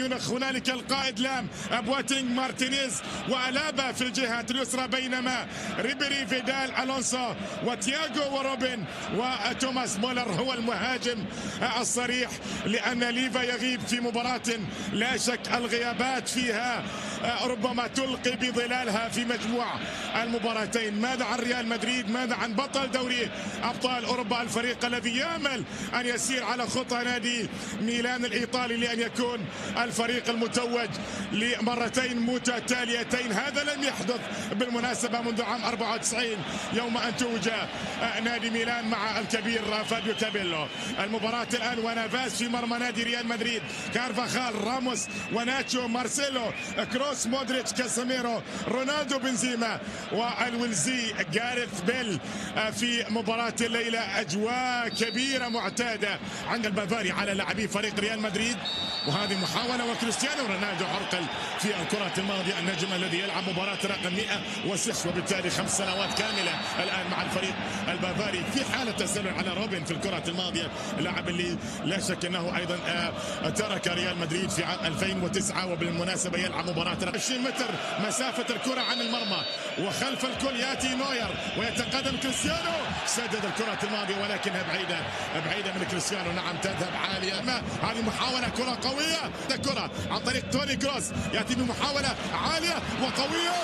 ميونخ هنالك القائد لام بواتينغ مارتينيز وألابا في الجهة اليسرى، بينما ريبيري فيدال ألونسو وتياغو وروبن وتوماس مولر هو المهاجم الصريح، لأن ليفا يغيب في مباراة لا شك الغيابات فيها ربما تلقي بظلالها في مجموع المباراتين. ماذا عن ريال مدريد؟ ماذا عن بطل دوري أبطال أوروبا، الفريق الذي يأمل أن يسير على خطى نادي ميلان الإيطالي لأن يكون الفريق المتوج لمرتين متتاليتين؟ هذا لم يحدث بالمناسبة منذ عام 94 يوم أن توج نادي ميلان مع الكبير فابيو كابيلو. المباراة الآن ونافاس في مرمى نادي ريال مدريد، كارفاخال، راموس وناتشو، مارسيلو، كروس، مودريتش، كاسيميرو، رونالدو، بنزيما والويلزي، جاريث بيل. في مباراة الليلة أجواء كبيرة معتادة عند البافاري على لاعبي فريق ريال مدريد، وهذه محاولة وكريستيانو رونالدو عرقل في الكرة الماضية، النجم الذي يلعب مباراة رقم 106 وبالتالي 5 سنوات كاملة الآن مع الفريق البافاري، في حالة تسلل على روبن في الكرة الماضية، اللاعب اللي لا شك أنه أيضا ترك ريال مدريد في عام 2009 وبالمناسبة يلعب مباراة 20 متر مسافة الكرة عن المرمى، وخلف الكل يأتي نوير ويتقدم كريستيانو، سدد الكرة الماضية ولكنها بعيدة من كريستيانو. نعم تذهب عالية، هذه محاولة كرة قوية، كرة عن طريق توني كروس، يأتي بمحاولة عالية وقوية.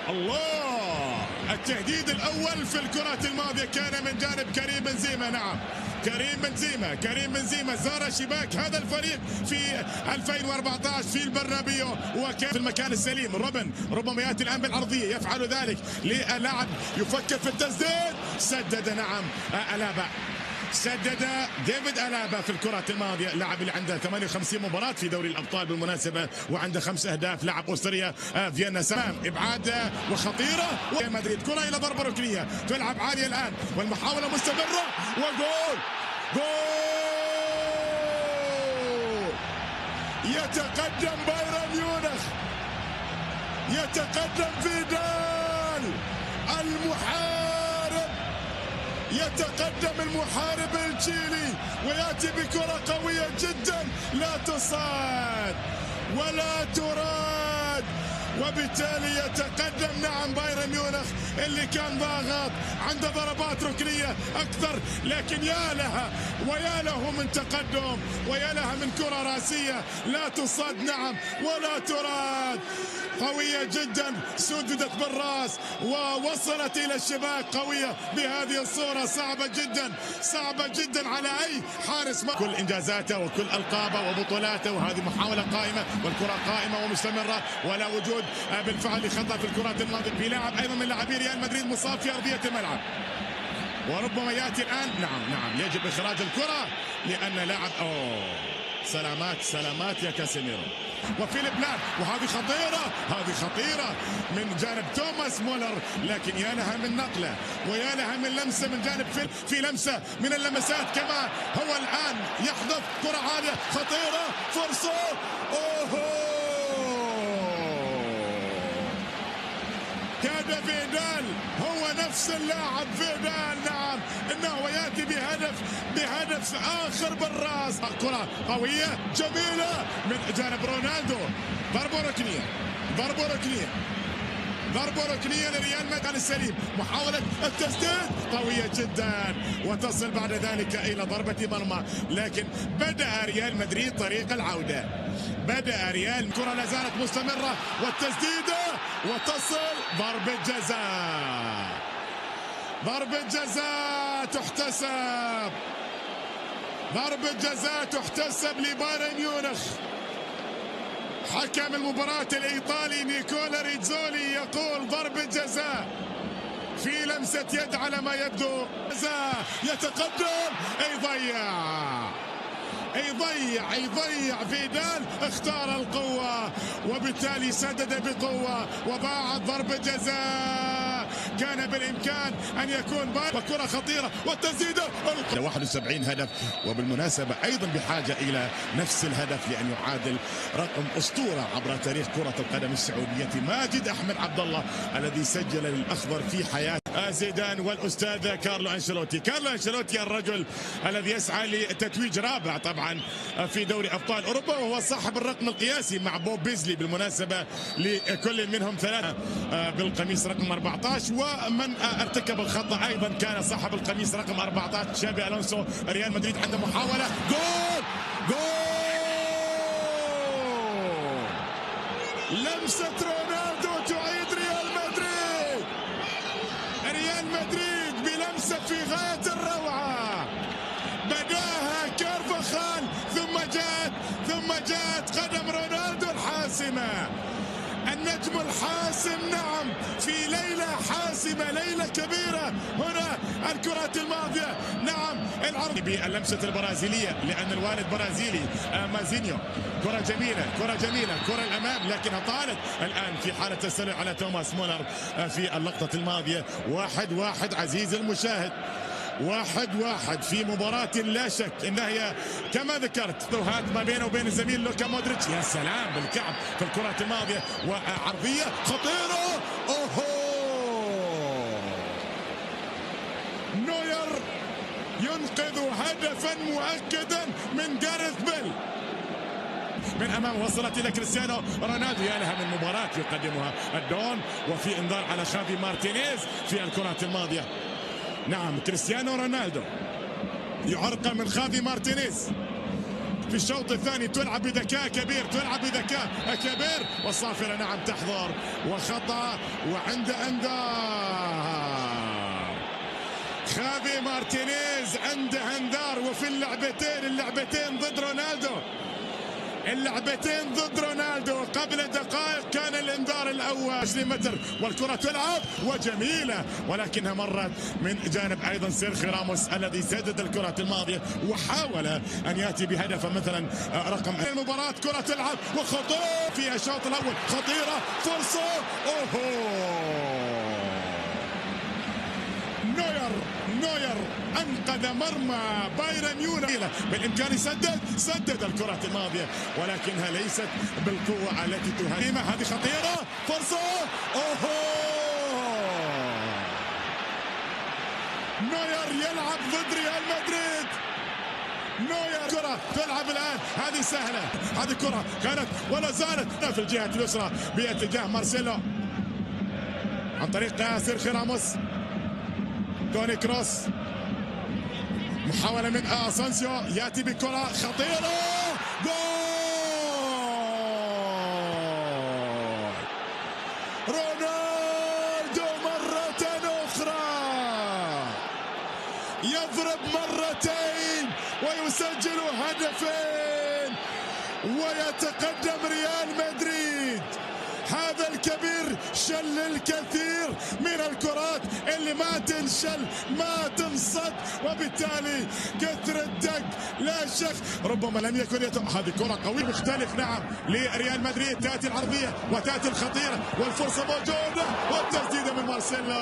الله التهديد الأول في الكرة الماضية كان من جانب كريم بنزيما. نعم كريم بنزيما زار شباك هذا الفريق في 2014 في البرنابيو وكان في المكان السليم. روبن ربما يأتي الآن بالعرضية، يفعل ذلك للاعب، يفكر في التسديد، سدد. نعم ألابا، سدد ديفيد ألابا في الكرة الماضية، اللاعب اللي عنده 58 مباراة في دوري الأبطال بالمناسبة وعنده 5 أهداف، لاعب أستريا فيينا. سام إبعاد وخطيرة، وريال مدريد كرة إلى ضربة ركنية، تلعب عالية الآن والمحاولة مستمرة وجول. يتقدم بايرن ميونخ، يتقدم فيدال المحارب، يتقدم المحارب التشيلي وياتي بكرة قوية جدا لا تصاد ولا تراد، وبالتالي يتقدم. نعم بايرن ميونخ اللي كان ضاغط عنده ضربات ركنية أكثر، لكن يا لها ويا له من تقدم ويا لها من كرة راسية لا تصاد نعم ولا تراد، قوية جدا، سددت بالراس ووصلت إلى الشباك، قوية بهذه الصورة، صعبة جدا على أي حارس. كل إنجازاته وكل ألقابه وبطولاته، وهذه محاولة قائمة والكرة قائمة ومستمرة ولا وجود بالفعل لخطأ في الكرات الماضية. في لاعب أيضا من لاعبي ريال مدريد مصاب في أرضية الملعب وربما يأتي الآن. نعم يجب إخراج الكرة لأن لاعب سلامات يا كاسيميرو وفيليب لام، وهذه خطيرة من جانب توماس مولر، لكن يا لها من نقلة ويا لها من لمسة من جانب في لمسة من اللمسات كما هو الآن يحدث. كرة عالية خطيرة، فرصة، كاد فيدال هو نفس اللاعب فيدال. نعم انه ياتي بهدف اخر بالراس، كرة قوية جميلة من جانب رونالدو، ضربة ركنية لريال مدريد السليم، محاولة التسديد قوية جدا وتصل بعد ذلك إلى ضربة مرمى، لكن بدأ ريال مدريد طريق العودة، الكرة لا زالت مستمرة والتسديدة وتصل ضربة جزاء تحتسب لبايرن ميونخ. حكم المباراة الإيطالي نيكولا ريتزولي يقول ضربة جزاء في لمسة يد على ما يبدو. يتقدم، يضيع فيدال، اختار القوة وبالتالي سدد بقوة وباعت ضربة جزاء كان بالإمكان أن يكون وكرة خطيرة والتسديدة 71 هدف، وبالمناسبة أيضا بحاجة إلى نفس الهدف لأن يعادل رقم أسطورة عبر تاريخ كرة القدم السعودية، ماجد أحمد عبد الله الذي سجل للأخضر في حياته زيدان والأستاذ كارلو أنشيلوتي. كارلو أنشيلوتي الرجل الذي يسعى لتتويج رابع طبعا في دوري أبطال أوروبا، وهو صاحب الرقم القياسي مع بوب بيزلي بالمناسبة، لكل منهم 3 بالقميص رقم 14. ومن ارتكب الخطأ أيضا كان صاحب القميص رقم 14 شابي ألونسو. ريال مدريد عنده محاولة، جول جول، لمسة رونالدو تعيد ريال مدريد. ريال مدريد بلمسة في غاية الروعة، بداها كارفاخال ثم جاءت قدم رونالدو الحاسمة، النجم الحاسم. نعم، في ليلة حاسمة، ليلة كبيرة هنا الكرة الماضية. نعم، العرض باللمسة البرازيلية لأن الوالد برازيلي، مازينيو. كرة جميلة، كرة جميلة، كرة الأمام لكنها طالت الآن في حالة تسلل على توماس مولر في اللقطة الماضية. 1-1 عزيزي المشاهد، 1-1 في مباراة لا شك انها هي كما ذكرت هات ما بينه وبين الزميل لوكا مودريتش. يا سلام بالكعب في الكرات الماضية، وعرضية خطيرة. اوهو، نوير ينقذ هدفا مؤكدا من جاريث بيل من امام، وصلت الى كريستيانو رونالدو. يا لها من مباراة يقدمها الدون، وفي انذار على خافي مارتينيز في الكرات الماضية. نعم، كريستيانو رونالدو يعرقل من خافي مارتينيز في الشوط الثاني. تلعب بذكاء كبير، تلعب بذكاء كبير، والصافرة نعم تحضر، وخطأ وعند انذار. خافي مارتينيز عنده انذار، وفي اللعبتين ضد رونالدو، اللعبتين ضد رونالدو. قبل دقائق كان الانذار الاول 20 متر، والكره تلعب وجميله، ولكنها مرت من جانب ايضا سيرخيو راموس الذي سدد الكره الماضيه وحاول ان ياتي بهدف مثلا رقم المباراه. كره تلعب وخطوره في الشوط الاول، خطيره، فرصه، اوهو، نوير انقذ مرمى بايرن ميونخ. بالامكان سدد الكرة الماضية، ولكنها ليست بالقوة التي تهاجم. هذه خطيرة، فرصة، اوهو، نوير يلعب ضد ريال مدريد. نوير كرة تلعب الآن، هذه سهلة، هذه كرة كانت ولا زالت في الجهة اليسرى باتجاه مارسيلو عن طريق سيرخيو راموس. توني كروس، محاولة من اسانسيو، ياتي بكرة خطيرة، جول! رونالدو مرة أخرى يضرب مرتين ويسجل هدفين ويتقدم ريال مدريد. هذا الكبير شل الكثير من الكرات اللي ما تنشل ما تنصد، وبالتالي كثر الدق لا شك ربما لم يكن هذه كرة قوية مختلف. نعم، لريال مدريد تأتي العرضية وتأتي الخطيرة والفرصة موجودة، والتسديدة من مارسيلو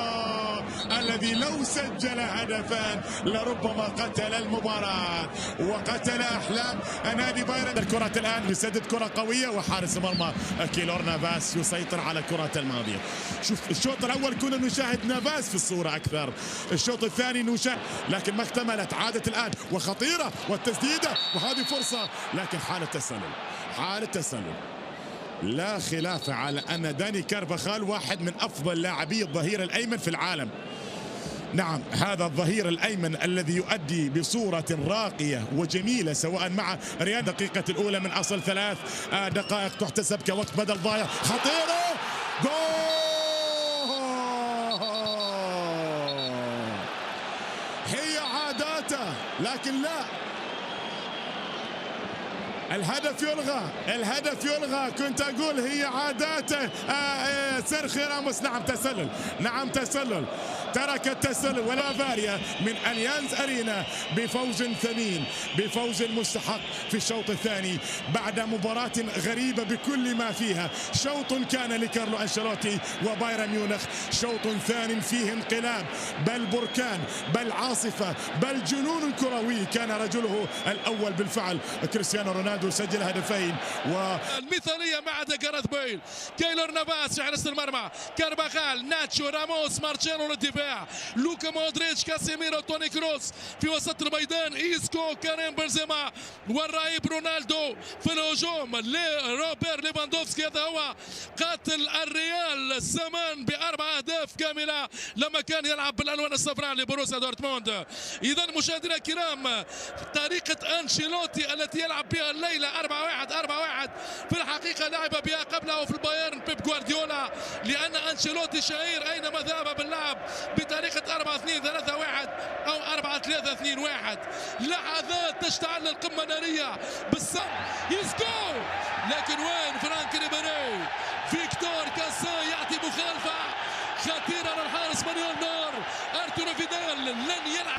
الذي لو سجل هدفان لربما قتل المباراة وقتل أحلام نادي بايرن. الكرة الآن يسدد كرة قوية، وحارس مرمى كيلور نافاس يسيطر على الكرة الماضية. شوف الشوط الأول كنا نشاهد نافاس في الصورة أكثر، الشوط الثاني نشاهد، لكن ما اكتملت، عادت الآن وخطيرة والتسديدة، وهذه فرصة، لكن حالة تسلل لا خلاف على أن داني كارفاخال واحد من أفضل لاعبي الظهير الأيمن في العالم. نعم، هذا الظهير الأيمن الذي يؤدي بصورة راقية وجميلة سواء مع ريال. دقيقة الأولى من أصل 3 دقائق تحتسب كوقت بدل ضايع، خطيرة، جول! هي عاداته، لكن لا، الهدف يلغى. كنت أقول هي عاداته. سيرخيو راموس نعم تسلل، ترك التسلل ولا فاريا من أليانز أرينا بفوز ثمين، بفوز مستحق في الشوط الثاني بعد مباراة غريبة بكل ما فيها. شوط كان لكارلو أنشيلوتي وبايرن ميونخ، شوط ثاني فيه انقلاب، بل بركان، بل عاصفة، بل جنون كروي. كان رجله الأول بالفعل كريستيانو رونالدو، سجل هدفين المثالية مع جاريث بيل، كيلور نافاس في حراسة المرمى، كارفاخال، ناتشو، راموس، مارتشيلو، لوتيفي الدفاع لوكا مودريتش، كاسيميرو، توني كروس في وسط الميدان، إيسكو، كريم بنزيما، والرهيب رونالدو في الهجوم، روبر ليفاندوفسكي. هذا هو قاتل الريال الزمان ب4 أهداف كاملة لما كان يلعب بالألوان الصفراء لبروسيا دورتموند. إذا مشاهدينا الكرام، طريقة أنشيلوتي التي يلعب بها الليلة 4-1 في الحقيقة لعب بها قبله في البايرن بيب جوارديولا، لأن أنشيلوتي شهير أينما ذهب باللعب بطريقة 4-2-3-1 أو 4-3-2-1. لحظات تشتعل القمة نارية بالسم، يسكو، لكن وين فرانك ريبيري؟ فيكتور كاساي يأتي مخالفة خطيرة على الحارس مانويل نور. أرتورو فيدال لن يلعب.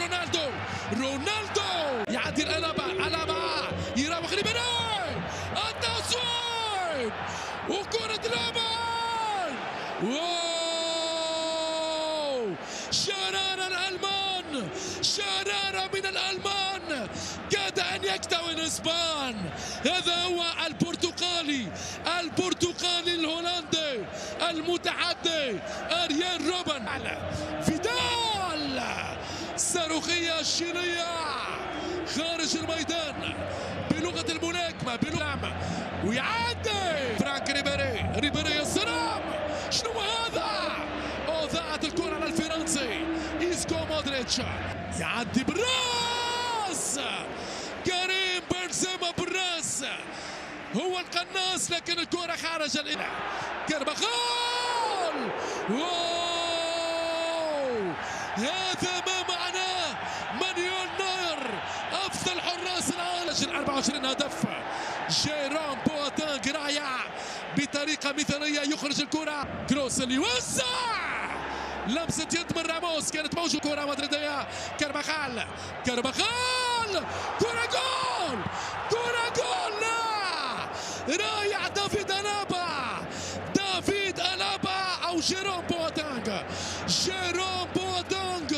رونالدو يعدي الألابا يراوغ ريبيري، التصويب وكرة الأمان. واو، شرارة الألمان، شرارة من الألمان، كاد أن يكتوي الإسبان. هذا هو البرتقالي الهولندي المتحدي أريان روبن. فيدال صاروخية الشيلية خارج الميدان بلغة الملاكمة ويعدي فرانك ريبيري السلام. شنو هذا؟ ضاعت الكرة على الفرنسي إيسكو مودريتش، يعدي بالراس كريم بنزيما بالراس، هو القناص لكن الكرة خارج الإلعاب. كارفاخال، واو، هذا ما معناه مانويل نوير أفضل حراس العالم. 24 هدف. جيروم بواتانغ رائع بطريقة مثالية، يخرج الكرة، كروس اللي يوزع، لمسة يد من راموس كانت موجودة. كرة مدريدية، كارفاخال، كرة جول، لا، رائع دافيد ألابا أو جيروم بواتانغ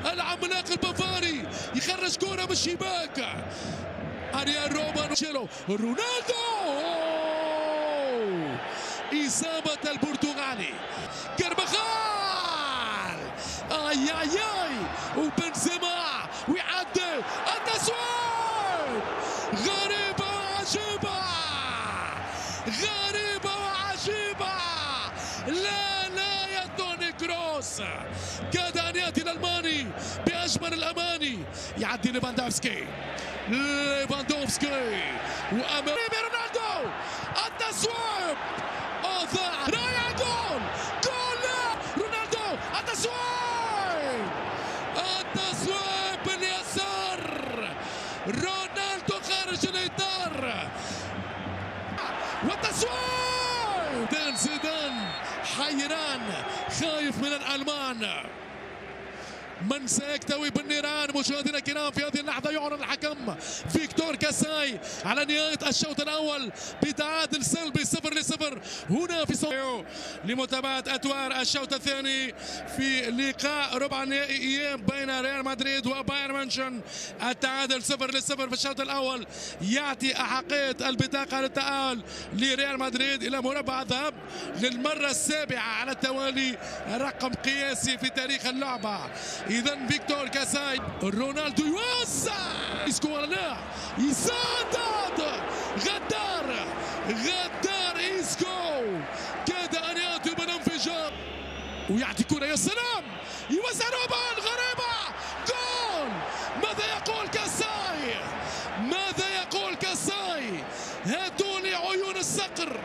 العملاق البافاري يخرج كرة من الشباك. أريان روبن، رونالدو، إصابة البرتغالي. كارفاخال، وبنزيما ويعدي التسويق. غريبة وعجيبة. لا يا توني كروس، كاد أن يأتي الألماني بأجمل الأماني. يعدي ليفاندوفسكي وأمامي رونالدو، التسويق، ضاع، رائع، جول، رونالدو، التسويق باليسار، رونالدو خارج الإطار، والتسويق. زيدان حيران، خايف من الألمان. من سيكتوي بالنيران؟ مشاهدينا الكرام، في هذه اللحظة يعلن الحكم فيكتور كاساي على نهاية الشوط الأول بتعادل سلبي 0-0 هنا في صوت لمتابعة أتوار الشوط الثاني في لقاء ربع نهائي بين ريال مدريد وبايرن ميونخ. التعادل 0-0 في الشوط الأول يعطي أحقية البطاقة للتأهل لريال مدريد إلى مربع الذهب للمرة السابعة على التوالي، رقم قياسي في تاريخ اللعبة. إذا فيكتور كاساي، رونالدو يوزع، إيسكو ولا لا؟ يسدد، غدار إيسكو، كاد أن يأتي بالانفجار ويعطي كرة، يا سلام، يوزع روبن، غريبة، جول. ماذا يقول كاساي؟ هاتوا لي عيون الصقر.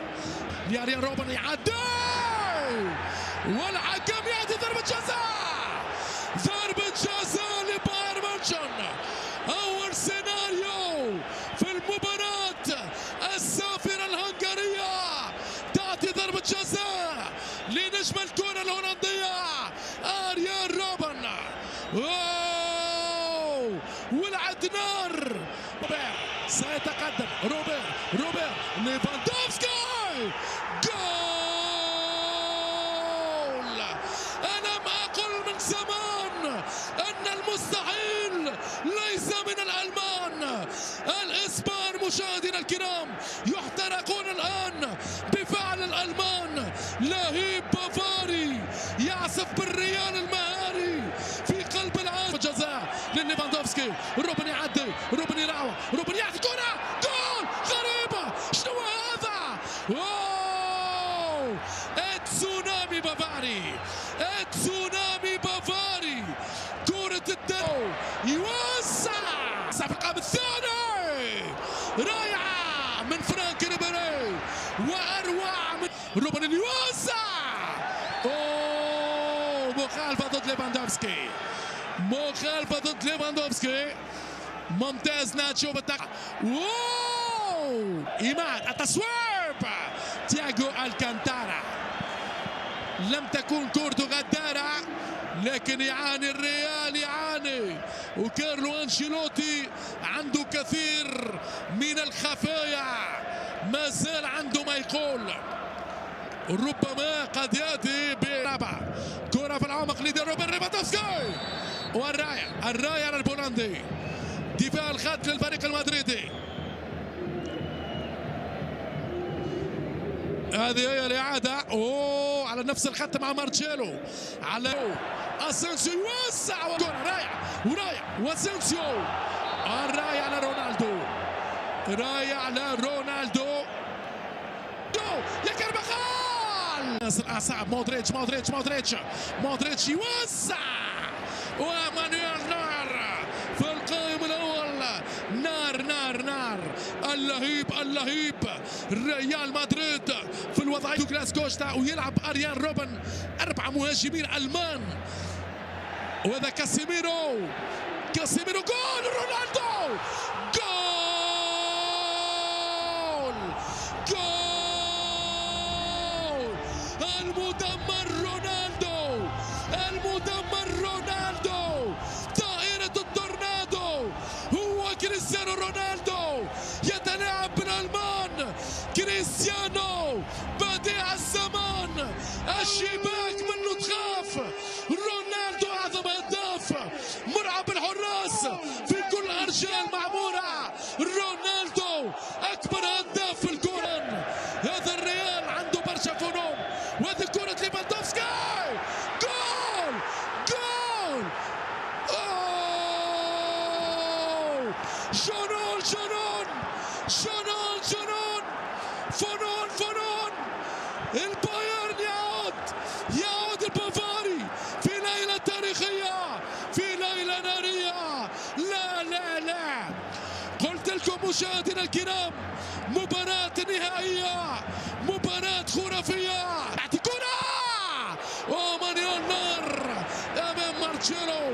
لأريان روبن يعدي، والحكم يعطي ضربة جزاء لبايرن ميونخ. أول سيناريو في المباراة السافرة الهنغارية، تعطي ضربة جزاء لنجم الكرة الهولندية أريان روبن. ولعت نار، سيتقدم روبر ليفاندوفسكي، جول. ألم أقل من زمان أن المستحيل ليس من الألمان. الإسبان مشاهدينا الكرام يحترقون الآن بفعل الألمان. لهيب بافاري يعزف بالريال المهاري من فرانك ريبيري واروع من روبن اليوسع. مخالفة ضد ليفاندوفسكي، مخالفة ضد ليفاندوفسكي. ممتاز ناتشو بالتقع. إيمان التصويب تياغو الكانتارا. لم تكن كورته غدارة لكن يعاني الريال، يعاني، وكارلو أنشيلوتي عنده كثير من الخفايا، ما زال عنده ما يقول. ربما قد ياتي برابع كرة في العمق لدى روبن ليفاندوفسكي، والراية على البولندي. دفاع الخط للفريق المدريدي. هذه هي الإعادة. على نفس الخط مع مارتشيلو، على اسينسيو يوسع وراية واسينسيو. الراية على رونالدو، راية على رونالدو يا كارفاخال. ناصر أعصاب مودريتش يوسع، ومانويل نار في القائم الأول. نار اللهيب ريال مدريد في الوضعية. دوغلاس كوستا ويلعب أريان روبن، 4 مهاجمين ألمان. وهذا كاسيميرو جول رونالدو، جول المدمر رونالدو، طائرة التورنادو. هو كريستيانو رونالدو يتلاعب بالألمان. كريستيانو بديع الزمان، الشباك منه تخاف. رونالدو أعظم هداف، مرعب الحراس في كل أرجاء المعمورة. رونالدو أكبر هداف في الكورة. هذا الريال عنده برشا فنون. وهذه كرة ليفاندوفسكي، جول جنون فنون. البايرن يعود البافاري في ليلة تاريخية، في ليلة نارية. لا قلت لكم مشاهدينا الكرام، مباراة نهائية، مباراة خرافية. كرة مانويل نار أمام مارتشيلو،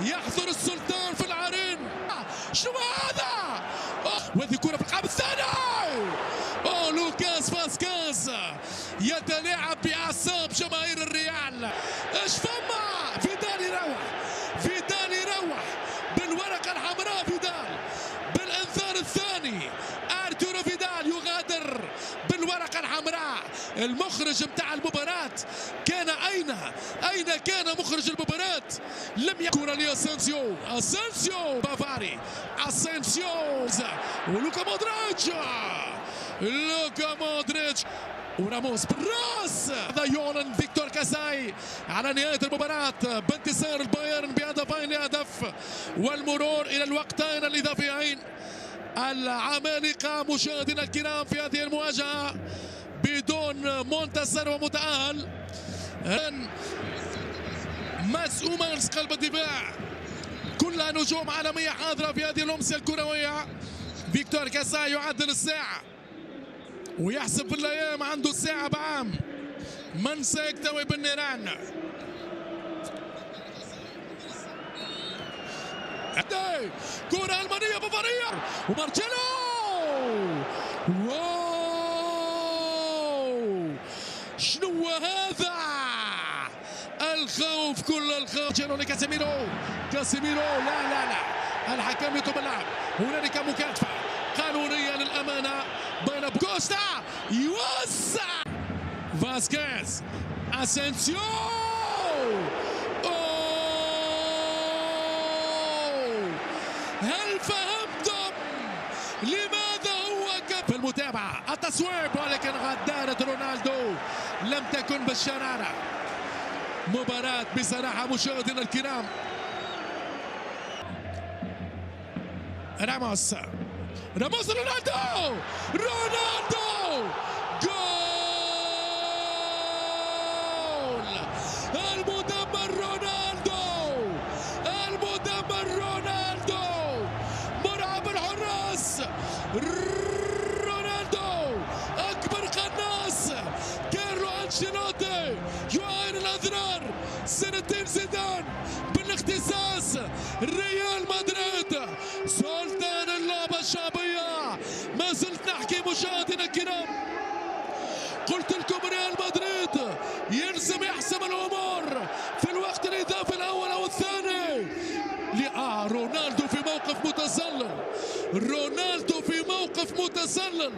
يحضر السلطان في العرين. شنو هذا؟ وهذه كرة في القائم الثاني. لوكاس فاسكاز يتلاعب بأعصاب جماهير الريال. ايش فما؟ فيدال يروح بالورقة الحمراء. فيدال بالانذار الثاني. ارتورو فيدال يغادر بالورقة الحمراء. المخرج متاع المباراة كان أين كان مخرج المباراة؟ لم يكن لأسينسيو. بافاري ولوكا مودريتش وراموس براس. هذا يعلن فيكتور كاساي على نهاية المباراة بانتصار البايرن بهدفين لهدف، والمرور إلى الوقتين الإضافيين. العمالقة مشاهدينا الكرام في هذه المواجهة بدون منتصر ومتأهل. ماس أومانس قلب الدفاع، كلها نجوم عالمية حاضرة في هذه الأمسية الكروية. فيكتور كاساي يعدل الساعة ويحسب في الأيام، عنده الساعة بعام. من سيكتوي بالنيران؟ كرة ألمانية بافارية ومارتشيلو. شنو هذا؟ الخوف، كل الخوف. لكاسيميرو. لا الحكم يطلب اللعب. هنالك مكافأة قانونية للأمانة بين كوستا يوسع. فاسكيز، اسينسيو. هل فهمتم لماذا هو في المتابعة؟ التصويب، ولكن غدارة رونالدو لم تكن بالشرارة. مباراة بصراحة مشاهدينا الكرام. راموس رونالدو جول. المدمر رونالدو مرعب الحراس. قصاص ريال مدريد سلطان اللعبة الشعبية. ما زلت نحكي مشاهدينا الكرام، قلت لكم ريال مدريد يلزم يحسم الامور في الوقت الاضافي الاول او الثاني. رونالدو في موقف متسلل، رونالدو في موقف متسلل،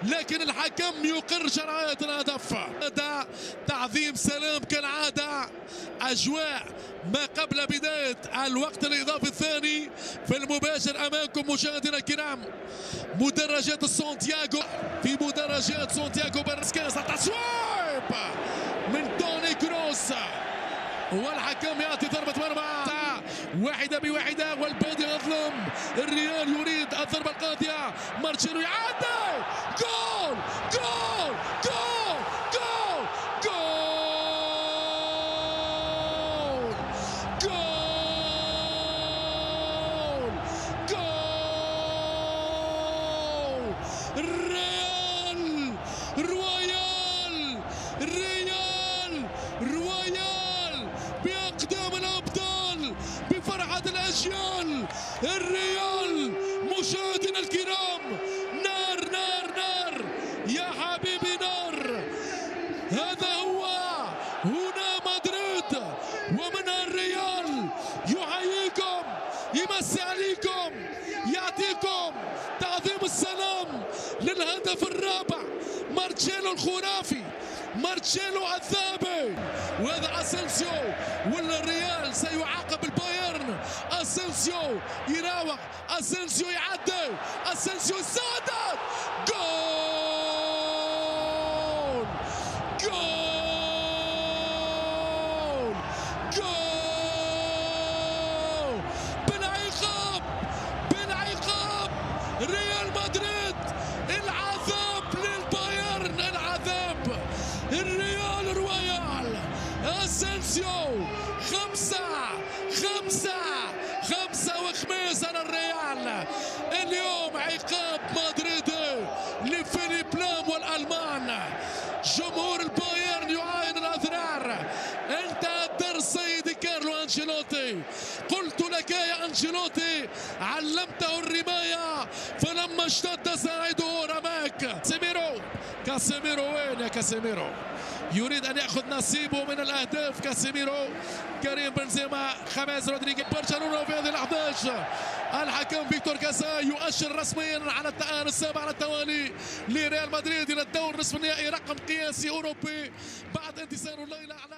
لكن الحكم يقر شرعية الهدف. هذا تعظيم سلام كالعادة، اجواء ما قبل بداية الوقت الاضافي الثاني في المباشر امامكم مشاهدينا الكرام. مدرجات سانتياغو، في مدرجات سانتياغو برنابيو، التصويب من توني كروس، والحكم يعطي ضربة مرمى 1-1 والبادئ يظلم. الريال يريد الضربة القاضية، مارتشينو يعدي، جول جول جول جول جول جول جول. الريال رويال، الريال رويال بأقدام الأبطال، بفرحة الأجيال. الريال مشاهدينا الكرام، نار نار نار يا حبيبي نار. هذا هو هنا مدريد ومنها الريال. يحييكم، يمسي عليكم، يعطيكم تعظيم السلام للهدف الرابع. مارتشيلو الخرافي، مارتشيلو الذهبي، وهذا اسينسيو، ولا الريال سيعاقب البايرن. اسينسيو يراوغ، اسينسيو يعدي، اسينسيو السادات، جول جول جول. بالعقاب، بالعقاب ريال مدريد، العذاب للبايرن، العذاب. الريال رويال، اسينسيو 5 وخميس على الريال. اليوم عقاب مدريدي لفيليب لام والألمان. جمهور البايرن يعاين الأذرار. انتهى الدرس سيدي كارلو أنشيلوتي. قلت لك يا أنشيلوتي علمته الرماية، فلما اشتد ساعده رماك. كاسيميرو وين يا كاسيميرو؟ يريد ان ياخذ نصيبه من الاهداف. كاسيميرو، كريم بنزيما، خامس رودريغيز، برشلونه في هذه اللحظات. الحكم فيكتور كاسا يؤشر رسميا على التأهل السابع على التوالي لريال مدريد الى الدور نصف النهائي، رقم قياسي اوروبي بعد انتصار الليله على